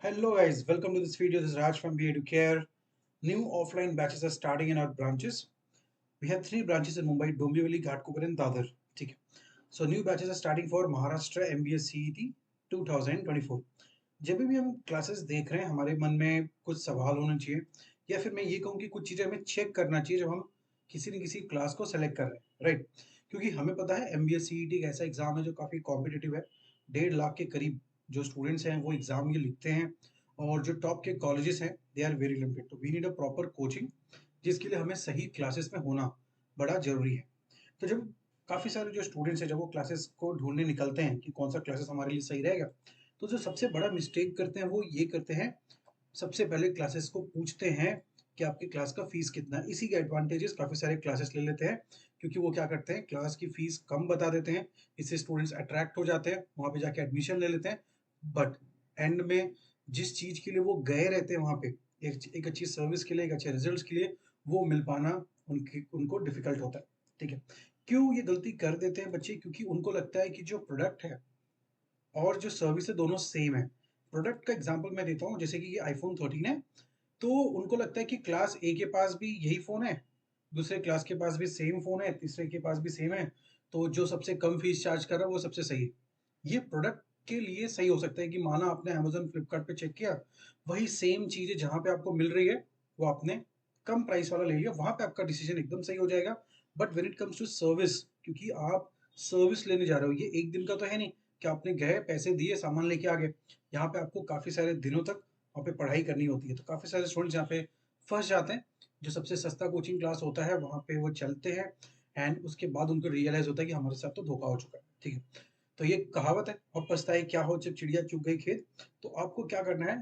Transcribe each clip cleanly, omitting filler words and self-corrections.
Hello guys, welcome to this video. This is Raj from BA to Care. New offline batches are starting in our branches. We have three branches in Mumbai: Dombivli, Ghatkopar and Dadar. ठीक है. So new batches are starting for Maharashtra MBA CET 2024. जब भी हम classes देख रहे हैं हमारे मन में कुछ सवाल होना चाहिए या फिर मैं ये कहूँ कि कुछ चीज़ें हमें चेक करना चाहिए जब हम किसी न किसी क्लास को सेलेक्ट कर रहे हैं, राइट? क्योंकि हमें पता है एमबीए सीईटी एक ऐसा एग्जाम है जो काफ़ी कॉम्पिटिटिव है। 1.5 लाख के करीब जो स्टूडेंट्स हैं वो एग्जाम ये लिखते हैं और जो टॉप के कॉलेजेस हैं दे आर वेरी लिमिटेड। तो we need a proper coaching जिसके लिए हमें सही क्लासेस में होना बड़ा ज़रूरी है। तो जब काफ़ी सारे जो स्टूडेंट्स हैं जब वो क्लासेस को ढूंढने निकलते हैं कि कौन सा क्लासेस हमारे लिए सही रहेगा, तो जो सबसे बड़ा मिस्टेक करते हैं वो ये करते हैं, सबसे पहले क्लासेस को पूछते हैं कि आपकी क्लास का फीस कितना है। इसी के एडवांटेजेस काफ़ी सारे क्लासेस ले लेते हैं क्योंकि वो क्या करते हैं क्लास की फीस कम बता देते हैं। इससे स्टूडेंट्स अट्रैक्ट हो जाते हैं, वहाँ पे जाके एडमिशन ले लेते हैं। बट एंड में जिस चीज़ के लिए वो गए रहते हैं वहाँ पे, एक अच्छी सर्विस के लिए, एक अच्छे रिजल्ट्स के लिए, वो मिल पाना उनको डिफिकल्ट होता है। ठीक है, क्यों ये गलती कर देते हैं बच्चे? क्योंकि उनको लगता है कि जो प्रोडक्ट है और जो सर्विस है दोनों सेम है। प्रोडक्ट का एग्जांपल मैं देता हूँ, जैसे कि ये आईफोन 13 है, तो उनको लगता है कि क्लास ए के पास भी यही फ़ोन है, दूसरे क्लास के पास भी सेम फ़ोन है, तीसरे के पास भी सेम है, तो जो सबसे कम फीस चार्ज कर रहा है वो सबसे सही है। ये प्रोडक्ट के लिए सही हो सकता है कि माना आपने अमेज़न, फ्लिपकार्ट पे चेक किया, वही सेम चीज़ें जहाँ पे आपको मिल रही है, वो आपने कम प्राइस वाला ले लिया, वहाँ पे आपका डिसीजन एकदम सही हो जाएगा। But when it comes to service, क्योंकि आप सर्विस लेने जा रहे हो, ये एक दिन का तो है नहीं कि आपने गए, पैसे दिए, सामान लेके आ गए। यहाँ पे आपको काफ़ी सारे दिनों तक वहाँ पे पढ़ाई करनी होती है, तो काफ़ी सारे स्टूडेंट्स यहाँ पे फँस जाते हैं। जो सबसे सस्ता कोचिंग क्लास होता है वहाँ पे वो चलते हैं एंड उसके बाद उनको रियलाइज़ होता है कि हमारे साथ तो धोखा हो चुका है, ठीक है? तो ये कहावत है, अब पछताए क्या हो जब चिड़िया चुग गई खेत। तो आपको क्या करना है,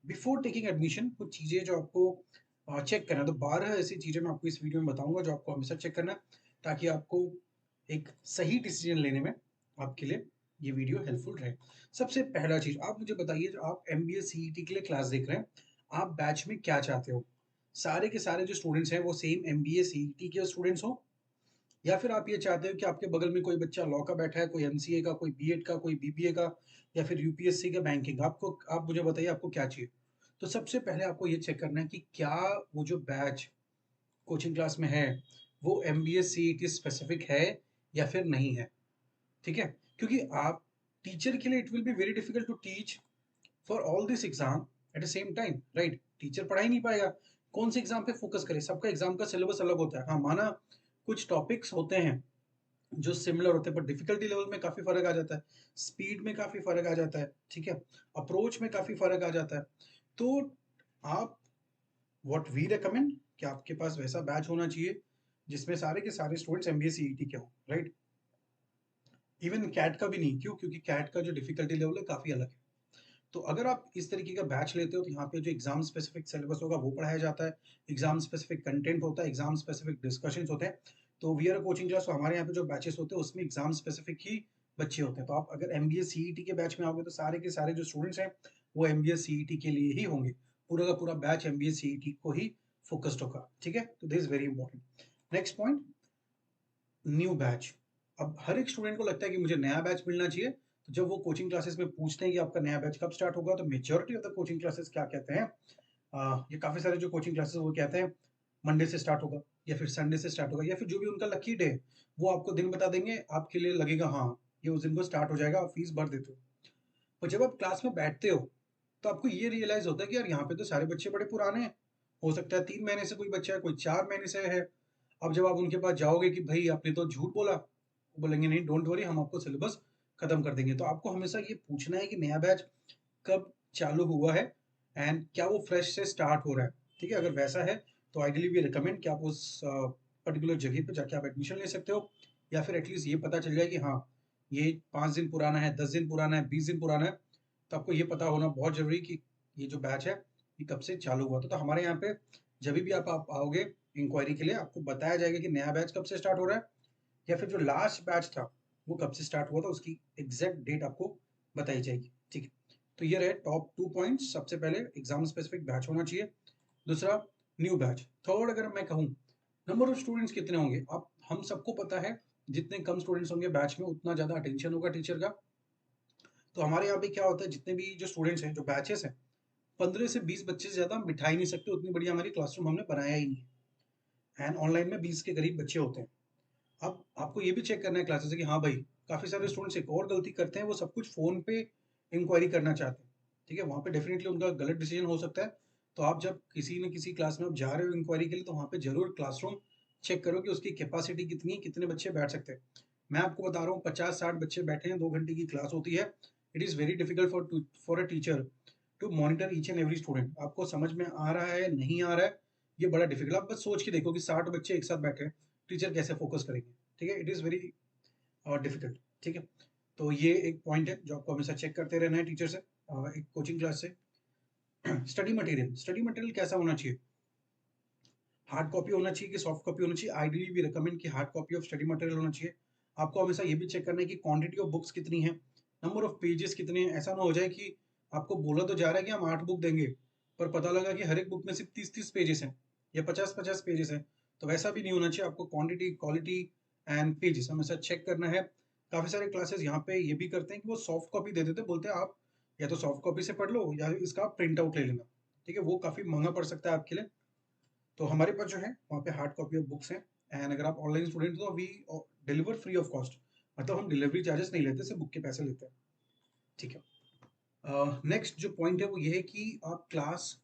बिफोर टेकिंग एडमिशन कुछ चीज़ें जो आपको चेक करना है, तो 12 ऐसी चीज़ें मैं आपको इस वीडियो में बताऊँगा जो आपको हमेशा चेक करना है, ताकि आपको एक सही डिसीजन लेने में आपके लिए ये वीडियो हेल्पफुल रहे। सबसे पहला चीज़ आप मुझे बताइए, जो आप एमबीए सीईटी के लिए क्लास देख रहे हैं, आप बैच में क्या चाहते हो? सारे के सारे जो स्टूडेंट्स हैं वो सेम एमबीए सीईटी के स्टूडेंट्स हों, या फिर आप ये चाहते हो कि आपके बगल में कोई बच्चा लॉ का बैठा है, कोई एमसीए का, कोई बीएड का, कोई बीबीए का, या फिर यूपीएससी का बैंकिंग? आप मुझे बताइए आपको क्या चाहिए? तो सबसे पहले आपको ये चेक करना है कि क्या वो जो बैच कोचिंग क्लास में है, वो एमबीए सीईटी स्पेसिफिक है या फिर नहीं है, ठीक है? क्योंकि आप टीचर के लिए it will be very difficult to teach for all this exam at the same time, right? Teacher पढ़ा ही नहीं पाएगा, कौन से एग्जाम पे फोकस करे? सबका एग्जाम का सिलेबस अलग होता है। हाँ, माना कुछ टॉपिक्स होते हैं जो सिमिलर होते हैं, बट डिफिकल्टी लेवल में काफ़ी फ़र्क आ जाता है, स्पीड में काफ़ी फ़र्क आ जाता है, ठीक है? अप्रोच में काफ़ी फ़र्क आ जाता है। तो आप, व्हाट वी रिकमेंड, कि आपके पास वैसा बैच होना चाहिए जिसमें सारे के सारे स्टूडेंट्स एमबीए सीईटी के हों, राइट? इवन कैट का भी नहीं, क्यों? क्योंकि कैट का जो डिफिकल्टी लेवल है काफ़ी अलग है। तो अगर आप इस तरीके का बैच लेते हो तो यहाँ पे जो एग्जाम स्पेसिफिक सिलेबस होगा वो पढ़ाया जाता है, एग्जाम स्पेसिफिक कंटेंट होता है, एग्जाम स्पेसिफिक डिस्कशंस होते हैं। तो we are a coaching class, तो हमारे यहाँ पे जो बैचेस होते हैं उसमें एग्जाम स्पेसिफिक ही बच्चे होते हैं। तो आप अगर एमबीए सीईटी के बैच में आओगे तो सारे के सारे जो स्टूडेंट्स हैं वो एमबीए सीईटी के लिए ही होंगे। पूरा का पूरा बैच एमबीए सीईटी को ही फोकस्ड होगा, ठीक है? तो this is very important. Next point, new batch. अब हर एक स्टूडेंट को लगता है कि मुझे नया बैच मिलना चाहिए, तो जब वो कोचिंग क्लासेस में पूछते हैं कि आपका नया बैच कब स्टार्ट होगा, तो majority of the coaching classes क्या कहते हैं, ये काफ़ी सारे जो कोचिंग क्लासेस वो कहते हैं मंडे से स्टार्ट होगा, या फिर संडे से स्टार्ट होगा, या फिर जो भी उनका लकी डे है वो आपको दिन बता देंगे, आपके लिए लगेगा हाँ ये उस दिन को स्टार्ट हो जाएगा, आप फीस भर देते हो। और जब आप क्लास में बैठते हो तो आपको ये रियलाइज होता है कि यार यहाँ पे तो सारे बच्चे बड़े पुराने हैं, हो सकता है 3 महीने से कोई बच्चा है, कोई 4 महीने से है। अब जब आप उनके पास जाओगे कि भाई आपने तो झूठ बोला, वो बोलेंगे नहीं, डोंट वरी, हम आपको सिलेबस खत्म कर देंगे। तो आपको हमेशा ये पूछना है कि नया बैच कब चालू हुआ है एंड क्या वो फ्रेश से स्टार्ट हो रहा है, ठीक है? अगर वैसा है तो आइडियली वी रिकमेंड कि आप उस पर्टिकुलर जगह पे जाके आप एडमिशन ले सकते हो, या फिर एटलीस्ट ये पता चल जाए कि हाँ ये 5 दिन पुराना है, 10 दिन पुराना है, 20 दिन पुराना है। तो आपको ये पता होना बहुत जरूरी कि ये जो बैच है ये कब से चालू हुआ था। तो हमारे यहाँ पे जब भी आप आओगे इंक्वायरी के लिए, आपको बताया जाएगा कि नया बैच कब से स्टार्ट हो रहा है, या फिर जो लास्ट बैच था वो कब से स्टार्ट हुआ था, उसकी एग्जैक्ट डेट आपको बताई जाएगी, ठीक है? तो ये रहे टॉप 2 पॉइंट्स। सबसे पहले एग्जाम स्पेसिफिक बैच होना चाहिए, दूसरा न्यू बैच। थर्ड, अगर मैं कहूँ नंबर ऑफ स्टूडेंट्स कितने होंगे, आप हम सबको पता है जितने कम स्टूडेंट्स होंगे बैच में उतना ज़्यादा अटेंशन होगा टीचर का। तो हमारे यहाँ पे क्या होता है, जितने भी जो स्टूडेंट्स हैं, जो बैचेस हैं, 15 से 20 बच्चे से ज़्यादा हम बिठा ही नहीं सकते, उतनी बढ़िया हमारी क्लासरूम हमने बनाया ही नहीं है। एंड ऑनलाइन में 20 के करीब बच्चे होते हैं। अब आपको ये भी चेक करना है क्लासेस से कि हाँ भाई, काफ़ी सारे स्टूडेंट्स एक और गलती करते हैं, वो सब कुछ फ़ोन पे इंक्वायरी करना चाहते हैं। ठीक है, वहाँ पे डेफिनेटली उनका गलत डिसीजन हो सकता है। तो आप जब किसी न किसी क्लास में आप जा रहे हो इंक्वायरी के लिए, तो वहाँ पे ज़रूर क्लासरूम चेक करो कि उसकी कैपेसिटी कितनी है, कितने बच्चे बैठ सकते हैं। मैं आपको बता रहा हूँ 50-60 बच्चे बैठे हैं, 2 घंटे की क्लास होती है। It is very difficult for a teacher to monitor each and every student. आपको समझ में आ रहा है, नहीं आ रहा है, ये बड़ा डिफिकल्ट। आप बस सोच के देखो कि 60 बच्चे एक साथ बैठे हैं, टीचर कैसे फोकस करेंगे। ठीक है, इट इज़ वेरी डिफिकल्ट। ठीक है, तो ये एक पॉइंट है जो आपको हमेशा चेक करते रहना है टीचर से, एक कोचिंग क्लास से। स्टडी मटेरियल कैसा होना चाहिए? हार्ड कॉपी होना चाहिए कि सॉफ्ट कॉपी होना चाहिए? आइडियली वी रिकमेंड कि hard copy of study material होना चाहिए। आपको हमेशा ये भी चेक करना है कि क्वांटिटी ऑफ बुक्स कितनी है, नंबर ऑफ पेजेस कितने हैं। ऐसा ना हो जाए कि आपको बोला तो जा रहा है कि हम 8 बुक देंगे, पर पता लगा कि हर एक बुक में सिर्फ 30-30 पेजेस हैं या 50-50 पेजेस हैं। तो वैसा भी नहीं होना चाहिए। आपको क्वांटिटी, क्वालिटी एंड पेजेस हमेशा चेक करना है। काफ़ी सारे क्लासेस यहाँ पे ये भी करते हैं कि वो सॉफ्ट कॉपी दे देते हैं, बोलते हैं आप या तो सॉफ्ट कॉपी से पढ़ लो या इसका प्रिंट आउट ले लेना। ठीक है, वो काफ़ी महंगा पड़ सकता है आपके लिए। तो हमारे पास जो है वहाँ पे हार्ड कॉपी ऑफ बुक्स हैं। एंड अगर आप ऑनलाइन स्टूडेंट हो तो we deliver free of cost, मतलब हम डिलीवरी चार्जेस नहीं लेते, सिर्फ बुक के पैसे लेते हैं। ठीक है, नेक्स्ट जो पॉइंट है वो ये है कि आप क्लास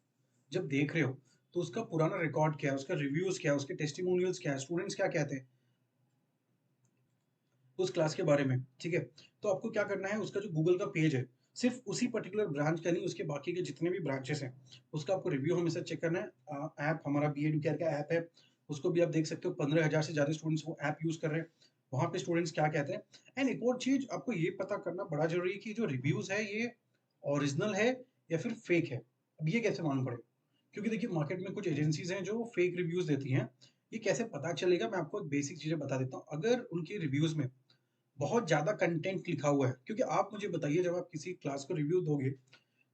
जब देख रहे हो तो उसका पुराना रिकॉर्ड क्या है, उसका रिव्यूज क्या है, उसके टेस्टिमोनियल्स क्या है, स्टूडेंट्स क्या कहते हैं उस क्लास के बारे में। ठीक है, तो आपको क्या करना है, उसका जो गूगल का पेज है, सिर्फ उसी पर्टिकुलर ब्रांच का नहीं, उसके बाकी के जितने भी ब्रांचेस हैं उसका आपको रिव्यू हमेशा चेक करना है। ऐप हमारा बी एडुकेयर का ऐप है, उसको भी आप देख सकते हो। 15,000 से ज़्यादा स्टूडेंट्स वो ऐप यूज़ कर रहे हैं। वहाँ पे स्टूडेंट्स क्या कहते हैं। एंड एक और चीज़ आपको ये पता करना बड़ा ज़रूरी है कि जो रिव्यूज़ है ये ओरिजिनल है या फिर फेक है। अब ये कैसे मालूम पड़ेगा? क्योंकि देखिए मार्केट में कुछ एजेंसीज़ हैं जो फेक रिव्यूज़ देती हैं। ये कैसे पता चलेगा, मैं आपको एक बेसिक चीज़ें बता देता हूँ। अगर उनके रिव्यूज़ में बहुत ज़्यादा कंटेंट लिखा हुआ है, क्योंकि आप मुझे बताइए जब आप किसी क्लास को रिव्यू दोगे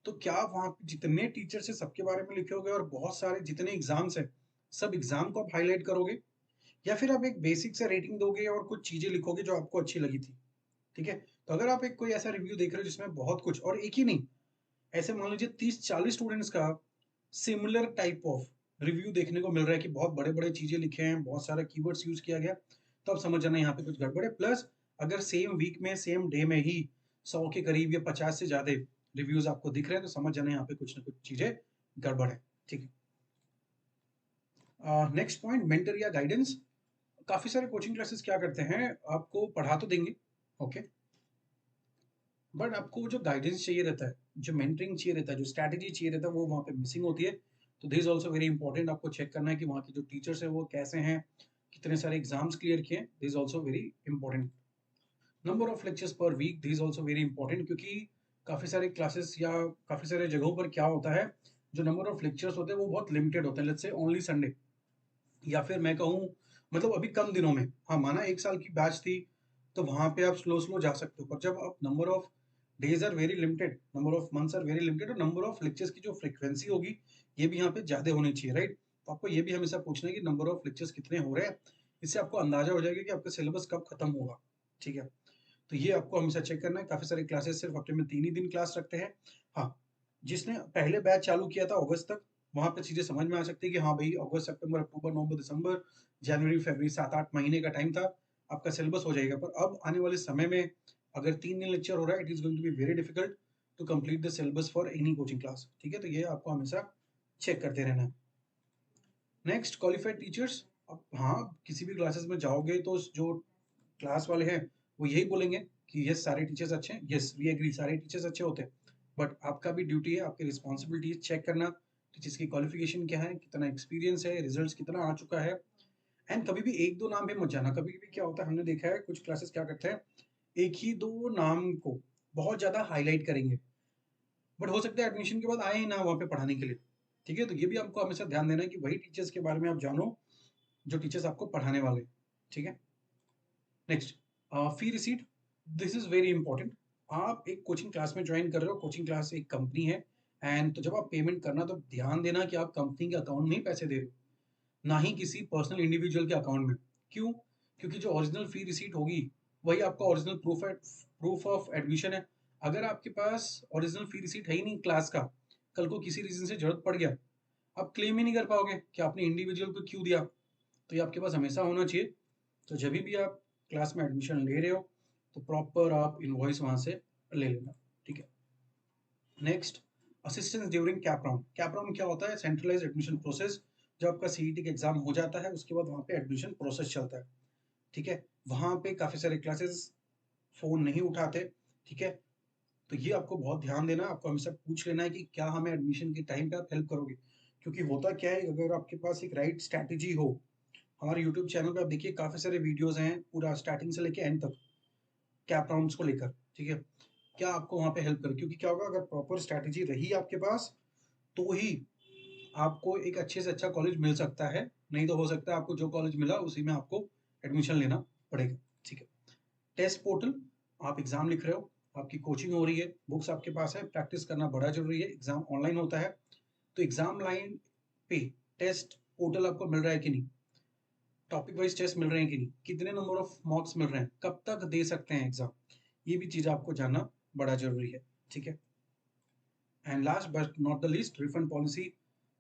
तो क्या आप वहाँ पे जितने टीचर्स हैं सबके बारे में लिखोगे और बहुत सारे जितने एग्जाम्स हैं सब एग्जाम को आप हाईलाइट करोगे, या फिर आप एक बेसिक सा रेटिंग दोगे और कुछ चीजें लिखोगे जो आपको अच्छी लगी थी। ठीक है, तो अगर आप एक कोई ऐसा रिव्यू देख रहे हो जिसमें बहुत कुछ, और एक ही नहीं, ऐसे मान लीजिए 30-40 स्टूडेंट्स का सिमिलर टाइप ऑफ रिव्यू देखने को मिल रहा है कि बहुत बड़े बड़े चीजें लिखे हैं, बहुत सारा कीवर्ड्स यूज किया गया, तो आप समझ जाना यहाँ पे कुछ गड़बड़ है। प्लस अगर सेम वीक में सेम डे में ही 100 के करीब या 50 से ज्यादा रिव्यूज आपको दिख रहे हैं, तो समझ जाना यहाँ पे कुछ ना कुछ चीजें गड़बड़ है। ठीक है, नेक्स्ट पॉइंट, मेंटर या गाइडेंस। काफी सारे कोचिंग क्लासेस क्या करते हैं, आपको पढ़ा तो देंगे, ओके, बट आपको जो गाइडेंस चाहिए रहता है, जो मेंटरिंग चाहिए रहता है, जो स्ट्रैटेजी चाहिए रहता है, वो वहाँ पे मिसिंग होती है। तो this is also very important. आपको चेक करना है कि वहाँ के जो टीचर्स हैं वो कैसे हैं, कितने सारे एग्जाम्स क्लियर किए हैं। This is also very important. Number of lectures per week, this is also very important, क्योंकि काफ़ी सारे क्लासेस या काफ़ी सारे जगहों पर क्या होता है, जो नंबर ऑफ लेक्चर्स होते हैं वो बहुत लिमिटेड होते हैं। लेट्स से ओनली संडे, या फिर मैं कहूँ मतलब अभी कम दिनों में, हाँ माना 1 साल की बैच थी, तो वहाँ पे आप स्लो स्लो जा सकते हो। पर जब आप number of days are very limited, number of months are very limited, और नंबर ऑफ लेक्चर्स की जो फ्रीक्वेंसी होगी ये भी यहाँ पे ज़्यादा होनी चाहिए, राइट? तो आपको ये भी हमेशा पूछना है कि नंबर ऑफ लेक्चर्स कितने हो रहे हैं। इससे आपको अंदाजा हो जाएगा कि आपका सिलेबस कब खत्म होगा। ठीक है, तो ये आपको हमेशा चेक करना है। काफ़ी सारे क्लासेस सिर्फ हफ्ते में 3 ही दिन क्लास रखते हैं। हाँ, जिसने पहले बैच चालू किया था अगस्त तक, वहाँ पे चीज़ें समझ में आ सकती है कि हाँ भाई, अगस्त, सितंबर, अक्टूबर, नवंबर, दिसंबर, जनवरी, फरवरी, 7-8 महीने का टाइम था, आपका सिलेबस हो जाएगा। पर अब आने वाले समय में अगर 3 दिन लेक्चर हो रहा है, it is going to be very difficult to complete the syllabus for any coaching class. ठीक है, तो ये आपको हमेशा चेक करते रहना है। Next, qualified teachers. अब हाँ, किसी भी क्लासेस में जाओगे तो जो क्लास वाले हैं वो यही बोलेंगे कि यस सारे टीचर्स अच्छे हैं, यस वी एग्री सारे टीचर्स अच्छे होते हैं। बट आपका भी ड्यूटी है, आपकी रिस्पॉन्सिबिलिटी है चेक करना टीचर्स की क्वालिफिकेशन क्या है, कितना एक्सपीरियंस है, रिजल्ट्स कितना आ चुका है। एंड कभी भी एक दो नाम पे मत जाना। कभी भी क्या होता है, हमने देखा है कुछ क्लासेस क्या करते हैं, एक ही दो नाम को बहुत ज्यादा हाईलाइट करेंगे, बट हो सकता है एडमिशन के बाद आए ही ना वहाँ पे पढ़ाने के लिए। ठीक है, तो ये भी आपको हमेशा ध्यान देना है कि वही टीचर्स के बारे में आप जानो जो टीचर्स आपको पढ़ाने वाले हैं। ठीक है, next, fee receipt. This is very important. आप एक कोचिंग क्लास में ज्वाइन कर रहे हो, कोचिंग क्लास एक कंपनी है, एंड तो जब आप पेमेंट करना तो ध्यान देना कि आप कंपनी के अकाउंट में ही पैसे दे रहे हो, ना ही किसी पर्सनल इंडिविजुअल के अकाउंट में। क्यों? क्योंकि जो ओरिजिनल फी रिसीट होगी वही आपका ओरिजिनल प्रूफ ऑफ एडमिशन है। अगर आपके पास ओरिजिनल फी रिसीट है ही नहीं क्लास का, कल को किसी रीजन से जरूरत पड़ गया, आप क्लेम ही नहीं कर पाओगे कि आपने इंडिविजुअल को क्यों दिया। तो ये आपके पास हमेशा होना चाहिए। तो जब भी आप क्लास में एडमिशन ले रहे हो तो प्रॉपर आप इनवॉइस वहां से ले लेना, ठीक है। Next, assistance during CAP round. CAP round क्या होता है? Centralize admission process. जब आपका सीईटी का एग्जाम हो जाता है उसके बाद वहाँ पे एडमिशन प्रोसेस चलता है, ठीक है। वहाँ पे काफी सारे क्लासेस फोन नहीं उठाते, ठीक है। तो ये आपको बहुत ध्यान देना, आपको हमेशा पूछ लेना है कि क्या हमें एडमिशन के टाइम पे आप हेल्प करोगे। क्योंकि होता क्या है, अगर आपके पास एक राइट स्ट्रैटेजी हो, हमारे यूट्यूब चैनल पे आप देखिए काफी सारे वीडियोस हैं पूरा स्टार्टिंग से लेके एंड तक कैप राउंड्स को लेकर, ठीक है। क्या आपको वहां पे हेल्प करे, क्योंकि क्या होगा, अगर प्रॉपर स्ट्रैटेजी रही आपके पास तो ही आपको एक अच्छे से अच्छा कॉलेज मिल सकता है। नहीं तो हो सकता है आपको जो कॉलेज मिला उसी में आपको एडमिशन लेना पड़ेगा, ठीक है। टेस्ट पोर्टल, आप एग्जाम लिख रहे हो, आपकी कोचिंग हो रही है, बुक्स आपके पास है, प्रैक्टिस करना बड़ा जरूरी है, एग्जाम ऑनलाइन होता है। तो एग्जाम लाइन पे टेस्ट पोर्टल आपको मिल रहा है कि नहीं, टॉपिक वाइज टेस्ट मिल रहे हैं कि नहीं, कितने नंबर ऑफ मार्क्स मिल रहे हैं, कब तक दे सकते हैं एग्जाम, ये भी चीज आपको जानना बड़ा जरूरी है, ठीक है। And last but not the least, refund policy.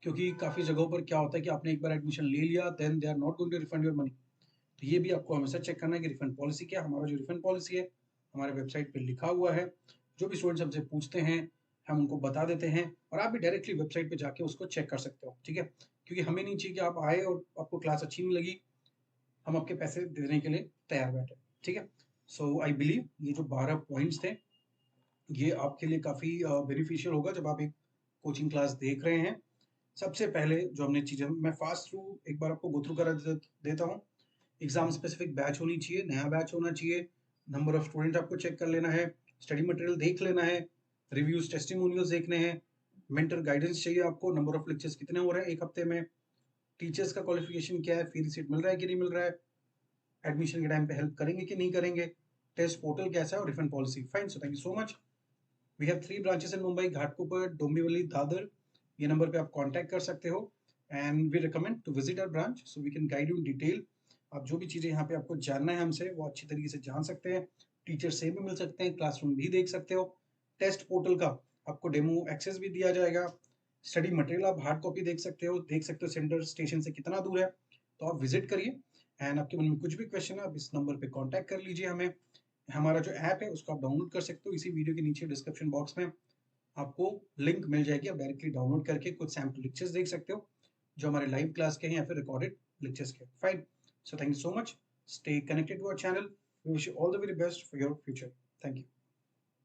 क्योंकि काफी जगहों पर क्या होता है कि आपने एक बार एडमिशन ले लिया, then they are not going to refund your money. तो ये भी आपको हमेशा चेक करना है कि रिफंड पॉलिसी क्या। हमारा जो रिफंड पॉलिसी है हमारे वेबसाइट पे लिखा हुआ है। जो भी स्टूडेंट्स हमसे पूछते हैं हम उनको बता देते हैं, और आप भी डायरेक्टली वेबसाइट पे जाके उसको चेक कर सकते हो, ठीक है। क्योंकि हमें नहीं चाहिए कि आप आए और आपको क्लास अच्छी नहीं लगी, हम आपके पैसे देने के लिए तैयार बैठे, ठीक है। सो आई बिलीव ये जो 12 पॉइंट्स थे ये आपके लिए काफ़ी बेनिफिशियल होगा जब आप एक कोचिंग क्लास देख रहे हैं। सबसे पहले जो हमने चीज़ें, मैं फास्ट थ्रू एक बार आपको गो थ्रू करा देता हूँ। एग्जाम स्पेसिफिक बैच होनी चाहिए, नया बैच होना चाहिए, नंबर ऑफ स्टूडेंट आपको चेक कर लेना है, स्टडी मटेरियल देख लेना है, रिव्यूज टेस्टिमोनियल्स देखने हैं, मेंटर गाइडेंस चाहिए आपको, नंबर ऑफ लेक्चर्स कितने हो रहे हैं एक हफ्ते में, टीचर्स का क्वालिफिकेशन क्या है, फी रिसीट मिल रहा है कि नहीं मिल रहा है, एडमिशन के टाइम पे हेल्प करेंगे कि नहीं करेंगे, टेस्ट पोर्टल कैसा है, और refund policy. Fine, so thank you so much. We have 3 branches in Mumbai, Ghatkopar, Dombivli, Dadar. ये नंबर पे आप कांटेक्ट कर सकते हो, and we recommend to visit our branch so we can guide you in detail. आप जो भी चीज़ें यहाँ पे आपको जानना है हमसे वो अच्छी तरीके से जान सकते हैं, टीचर से भी मिल सकते हैं, क्लासरूम भी देख सकते हो, टेस्ट पोर्टल का आपको डेमो एक्सेस भी दिया जाएगा, स्टडी मटेरियल आप हार्ड कॉपी देख सकते हो सेंटर स्टेशन से कितना दूर है। तो आप विजिट करिए, एंड आपके मन में कुछ भी क्वेश्चन है आप इस नंबर पे कांटेक्ट कर लीजिए हमें। हमारा जो ऐप है उसको आप डाउनलोड कर सकते हो, इसी वीडियो के नीचे डिस्क्रिप्शन बॉक्स में आपको लिंक मिल जाएगी, आप डायरेक्टली डाउनलोड करके कुछ सैम्पल लेक्चर्स देख सकते हो जो हमारे लाइव क्लास के हैं या फिर रिकॉर्डेड लेक्चर्स के। Fine, so thank you so much, stay connected to our channel, we wish you all the very best for your future. Thank you.